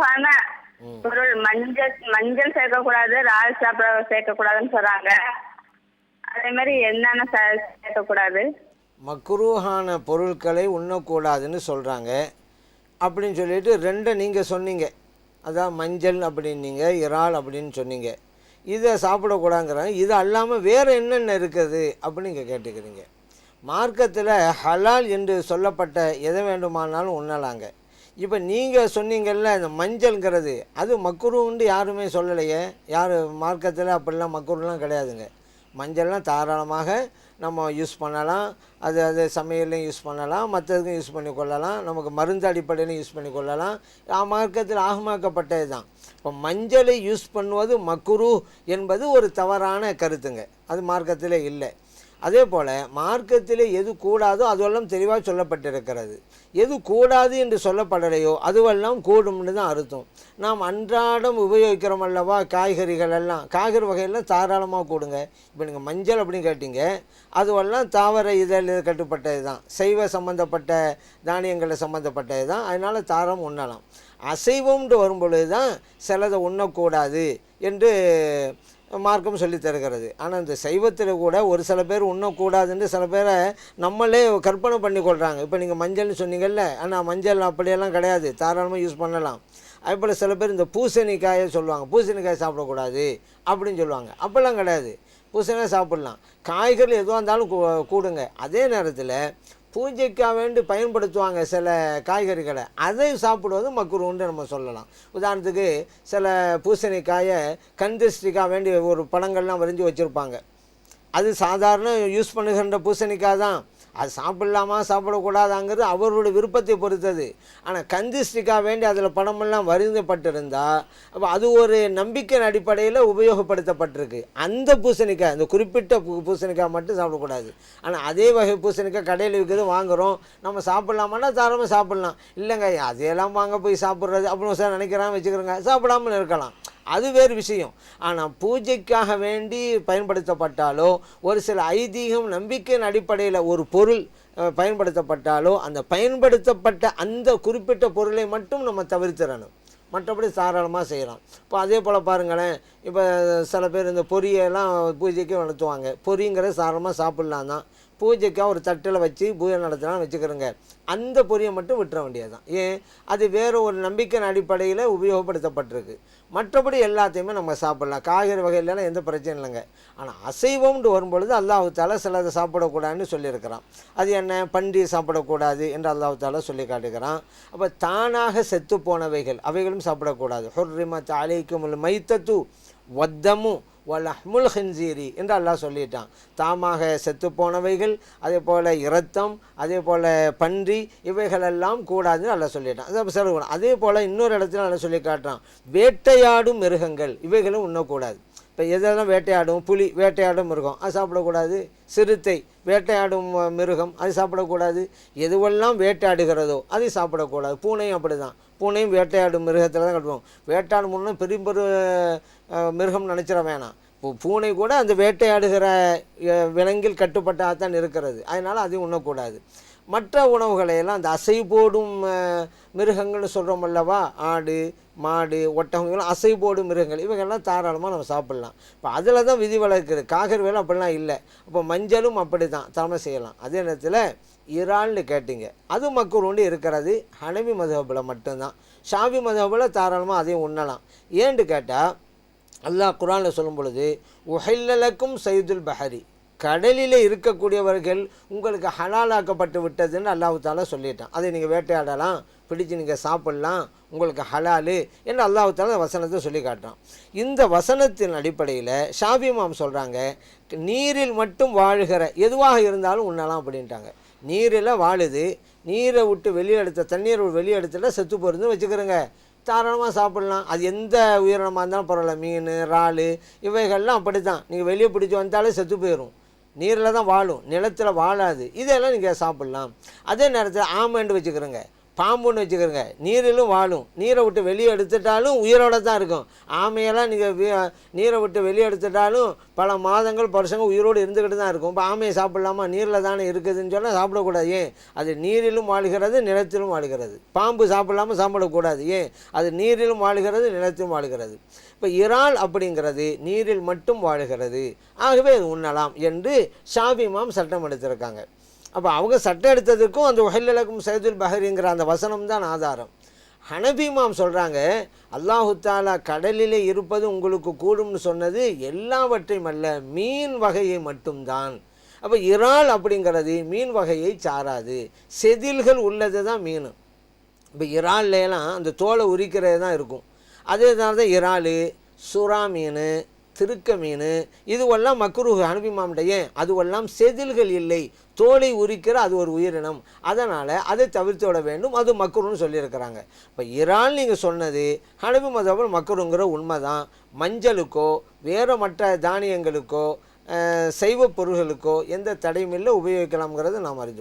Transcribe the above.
மக்ரூஹான பொருள் மஞ்சள் மஞ்சள் சேர்க்கக்கூடாது, இறால் சாப்பிட சேர்க்கக்கூடாதுன்னு சொல்றாங்க. அதே மாதிரி என்னென்ன சேர்க்கக்கூடாது? மக்ரூஹான பொருட்களை உண்ணக்கூடாதுன்னு சொல்கிறாங்க. அப்படின்னு சொல்லிட்டு ரெண்டை நீங்கள் சொன்னீங்க. அதான் மஞ்சள் அப்படின்னீங்க, இறால் அப்படின்னு சொன்னீங்க. இதை சாப்பிடக்கூடாதுங்கிறாங்க. இது அல்லாமல் வேறு என்னென்ன இருக்குது அப்படின்னு நீங்கள் கேட்டுக்கிறீங்க. மார்க்கத்தில் ஹலால் என்று சொல்லப்பட்ட எதை வேண்டுமானாலும் உண்ணலாங்க. இப்போ நீங்கள் சொன்னீங்கல்ல இந்த மஞ்சள்ங்கிறது, அது மக்ரூன்னு யாருமே சொல்லலையே. யார் மார்க்கத்தில் அப்படிலாம் மக்ரூலாம் கிடையாதுங்க. மஞ்சள்லாம் தாராளமாக நம்ம யூஸ் பண்ணலாம். அது சமையலையும் யூஸ் பண்ணலாம், மற்றதுக்கும் யூஸ் பண்ணி கொள்ளலாம், நமக்கு மருந்து அடிப்படையிலும் யூஸ் பண்ணி கொள்ளலாம். மார்க்கத்தில் ஆகமாக்கப்பட்டது தான். இப்போ மஞ்சளை யூஸ் பண்ணுவது மக்ரூ என்பது ஒரு தவறான கருத்துங்க. அது மார்க்கத்தில் இல்லை. அதே போல் மார்க்கத்தில் எது கூடாதோ அதுவெல்லாம் தெளிவாக சொல்லப்பட்டிருக்கிறது. எது கூடாது என்று சொல்லப்படலையோ அதுவெல்லாம் கூடும்னு தான் அர்த்தம். நாம் அன்றாடம் உபயோகிக்கிறோம் அல்லவா காய்கறிகள் எல்லாம், காய்கறி வகையெல்லாம் தாராளமாக கூடுங்க. இப்போ நீங்கள் மஞ்சள் அப்படின்னு கேட்டீங்க, அதுவெல்லாம் தாவர இதழ் கட்டுப்பட்டது தான், சைவ சம்மந்தப்பட்ட தானியங்களில் சம்மந்தப்பட்டது தான். அதனால் தாராளம் உண்ணலாம். அசைவம்னு வரும்பொழுது தான் சிலதை உண்ணக்கூடாது என்று மார்க்கம் சொல்லி தருகிறது. ஆனால் இந்த சைவத்தில் கூட ஒரு சில பேர் உண்ணக்கூடாதுன்னு சில பேரை நம்மளே கற்பனை பண்ணி கொள்கிறாங்க. இப்போ நீங்கள் மஞ்சள்னு சொன்னீங்கல்ல, ஆனால் மஞ்சள் அப்படியெல்லாம் கிடையாது, தாராளமாக யூஸ் பண்ணலாம். அதுபோல் சில பேர் இந்த பூசணிக்காயை சொல்லுவாங்க, பூசணிக்காய் சாப்பிடக்கூடாது அப்படின்னு சொல்லுவாங்க. அப்படிலாம் கிடையாது, பூசணிக்காய் சாப்பிட்லாம். காய்கறி எதுவாக இருந்தாலும் கூடுங்க. அதே நேரத்தில் பூஜைக்காக வேண்டி பயன்படுத்துவாங்க சில காய்கறிகளை, அதை சாப்பிடுவது மக்ரூன்னு நம்ம சொல்லலாம். உதாரணத்துக்கு சில பூசணிக்காயை கந்திஷ்டிக்காக வேண்டி ஒரு படங்கள்லாம் வரைஞ்சி வச்சுருப்பாங்க. அது சாதாரண யூஸ் பண்ணுகின்ற பூசணிக்காய் தான். அது சாப்பிடலாமா சாப்பிடக்கூடாதாங்கிறது அவர்களுடைய விருப்பத்தை பொறுத்தது. ஆனால் கந்திஷ்டிக்காக வேண்டி அதில் படமெல்லாம் வரைந்தப்பட்டிருந்தால் அப்போ அது ஒரு நம்பிக்கையின் அடிப்படையில் உபயோகப்படுத்தப்பட்டிருக்கு. அந்த பூசணிக்காய், அந்த குறிப்பிட்ட பூசணிக்காய் மட்டும் சாப்பிடக்கூடாது. ஆனால் அதே வகை பூசணிக்காய் கடையில் விற்கிறது வாங்குகிறோம், நம்ம சாப்பிட்லாமான்னா தாராளமாக சாப்பிட்லாம். இல்லைங்க அதையெல்லாம் வாங்க போய் சாப்பிட்றது அப்படின்னு சார் நினைக்கிறாங்க, வச்சுக்கிறோங்க, சாப்பிடாமல் இருக்கலாம், அது வேறு விஷயம். ஆனால் பூஜைக்காக வேண்டி பயன்படுத்தப்பட்டாலோ ஒரு சில ஐதீகம் நம்பிக்கையின் அடிப்படையில் ஒரு பொருள் பயன்படுத்தப்பட்டாலோ அந்த பயன்படுத்தப்பட்ட அந்த குறிப்பிட்ட பொருளை மட்டும் நம்ம தவிர்த்திடணும். மற்றபடி தாராளமாக செய்யலாம். இப்போ அதே போல் பாருங்களேன், இப்போ சில பேர் இந்த பொரியெல்லாம் பூஜைக்கு நடத்துவாங்க. பொரிங்கிறத தாராளமாக சாப்பிட்லாம் தான். பூஜைக்காக ஒரு தட்டில் வச்சு பூஜை நடத்தலாம் வச்சுக்கிறோங்க, அந்த பொரியை மட்டும் விட்டுற வேண்டியது தான். ஏன், அது வேறு ஒரு நம்பிக்கையின் அடிப்படையில் உபயோகப்படுத்தப்பட்டிருக்கு. மற்றபடி எல்லாத்தையுமே நம்ம சாப்பிட்லாம். காய்கறி வகையிலலாம் எந்த பிரச்சனையும் இல்லைங்க. ஆனால் அசைவம்னு வரும்பொழுது அல்லாஹ் தஆலா சிலதை சாப்பிடக்கூடாதுன்னு சொல்லியிருக்கிறான். அது என்ன, பன்றி சாப்பிடக்கூடாது என்று அல்லாஹ் தஆலா சொல்லி காட்டுகிறான். அப்போ தானாக செத்து போனவைகள் அவைகளும் சாப்பிடக்கூடாது. ஹுர்ரிமத் அலைக்குமுல் மைத்தத்து வத்தமு வலஹ்முல் ஹின்சீரி என்று அல்லாஹ் சொல்லிட்டான். தாமாக செத்து போனவைகள், அதே போல் இரத்தம், அதே போல் பன்றி, இவைகளெல்லாம் கூடாதுன்னு அல்லாஹ் சொல்லிட்டான். அதை சொல்லக்கூடாது. அதே போல் இன்னொரு இடத்துல அல்லாஹ் சொல்லி காட்டுறான், வேட்டையாடும் மிருகங்கள் இவைகளும் உண்ணக்கூடாது. இப்போ எதெல்லாம் வேட்டையாடும், புலி வேட்டையாடும் மிருகம் அது சாப்பிடக்கூடாது. சிறுத்தை வேட்டையாடும் மிருகம் அது சாப்பிடக்கூடாது. எதுவெல்லாம் வேட்டையாடுகிறதோ அதை சாப்பிடக்கூடாது. பூனையும் அப்படி தான், பூனையும் வேட்டையாடும் மிருகத்தில் தான் கட்டுவோம். வேட்டையாடும் முன்னே பெரிய மிருகம் நினச்சிட வேணாம். பூனை கூட அந்த வேட்டையாடுகிற விலங்கில் கட்டுப்பட்டால் தான் இருக்கிறது. அதனால் அதையும் உண்ணக்கூடாது. மற்ற உணவுகளையெல்லாம் அந்த அசை போடும் மிருகங்கள்னு சொல்கிறோம் அல்லவா, ஆடு மாடு ஒட்டகங்களும் அசை போடும் மிருகங்கள், இவங்கெல்லாம் தாராளமாக நம்ம சாப்பிட்லாம். இப்போ அதில் தான் விதி வளர்க்குது. காய்கறி வேலை அப்படிலாம் இல்லை. இப்போ மஞ்சளும் அப்படி தான் தாம செய்யலாம். அதே நேரத்தில் இறால்னு கேட்டிங்க, அது மக்ரூன்னு இருக்கிறது ஹனபி மதுஹபில் மட்டும்தான். ஷாஃபி மதுஹபில் தாராளமாக அதையும் உண்ணலாம். ஏன்னு கேட்டால் அல்லாஹ் குர்ஆனில் சொல்லும் பொழுது உஹில்லலக்கும் சைதுல் பஹரி, கடலில் இருக்கக்கூடியவர்கள் உங்களுக்கு ஹலாலாக்கப்பட்டு விட்டதுன்னு அல்லாஹ் தஆலா சொல்லிட்டான். அதை நீங்கள் வேட்டையாடலாம், பிடிச்சு நீங்கள் சாப்பிட்லாம், உங்களுக்கு ஹலாலு என்று அல்லாஹ் தஆலா வசனத்தை சொல்லி காட்டுறான். இந்த வசனத்தின் அடிப்படையில் ஷாஃபி இமாம் சொல்கிறாங்க, நீரில் மட்டும் வாழுகிற எதுவாக இருந்தாலும் உண்ணலாம் அப்படின்ட்டாங்க. நீரில் வாழுது, நீரை விட்டு வெளியே எடுத்த தண்ணீரை வெளியே எடுத்துட்டா செத்து போகிறதுன்னு வச்சுக்கிறோங்க, தாராளமாக சாப்பிட்லாம். அது எந்த உயிரினமாக இருந்தாலும் பரவாயில்ல, மீன் இறால் இவைகள்லாம் அப்படி தான். நீங்கள் வெளியே பிடிச்சி வந்தாலே செத்து போயிடும், நீரில் தான் வாழும், நிலத்தில் வாழாது. இதெல்லாம் நீங்கள் சாப்பிட்லாம். அதே நேரத்தில் ஆமைன்னு வச்சுக்கிறோங்க, பாம்புன்னு வச்சுக்கிறோங்க, நீரிலும் வாழும். நீரை விட்டு வெளியே எடுத்துட்டாலும் உயிரோடு தான் இருக்கும். ஆமையெல்லாம் நீங்கள் நீரை விட்டு வெளியே எடுத்துட்டாலும் பல மாதங்கள் வருஷங்கள் உயிரோடு இருந்துக்கிட்டு தான் இருக்கும். இப்போ ஆமையை சாப்பிட்லாமா? நீரில் தானே இருக்குதுன்னு சொன்னால் சாப்பிடக்கூடாது. ஏன்? அது நீரிலும் வாழ்கிறது, நிலத்திலும் வாழ்கிறது. பாம்பு சாப்பிடலாமா? சாப்பிடக்கூடாது. ஏன்? அது நீரிலும் வாழ்கிறது, நிலத்திலும் வாழ்கிறது. இப்போ இறால் அப்படிங்கிறது நீரில் மட்டும் வாழ்கிறது, ஆகவே அது உண்ணலாம் என்று ஷாஃபி இமாம் சட்டம் எடுத்திருக்காங்க. அப்போ அவங்க சட்டம் எடுத்ததுக்கும் அந்த உஹில்லலக்கும் சைதுல் பஹரிங்கிற அந்த வசனம் தான் ஆதாரம். ஹனபி இமாம் சொல்கிறாங்க, அல்லாஹு தாலா கடலிலே இருப்பது உங்களுக்கு கூடும்னு சொன்னது எல்லாவற்றையும் அல்ல, மீன் வகையை மட்டும்தான். அப்போ இறால் அப்படிங்கிறது மீன் வகையை சாராது, செதில்கள் உள்ளது தான் மீன். இப்போ இறால்லாம் அந்த தோலை உரிக்கிறது தான் இருக்கும். அதேதான் தான் இறால், சுறா மீன், திருக்க மீன், இதுவெல்லாம் மக்ரூஹ் ஹனபி இமாம்டைய. அதுவெல்லாம் செதில்கள் இல்லை, தோலை உரிக்கிற அது ஒரு உயிரினம், அதனால் அதை தவிர்த்து விட வேண்டும், அது மக்ரூன்னு சொல்லியிருக்கிறாங்க. இப்போ இறால் நீங்கள் சொன்னது ஹனபி மதபில் மக்ரூங்கிற உண்மை தான். மஞ்சளுக்கோ வேறு மற்ற தானியங்களுக்கோ சைவ பொருள்களுக்கோ எந்த தடையும் இல்லை, உபயோகிக்கலாம்ங்கிறது நாம் அறிந்து கொள்ளலாம்.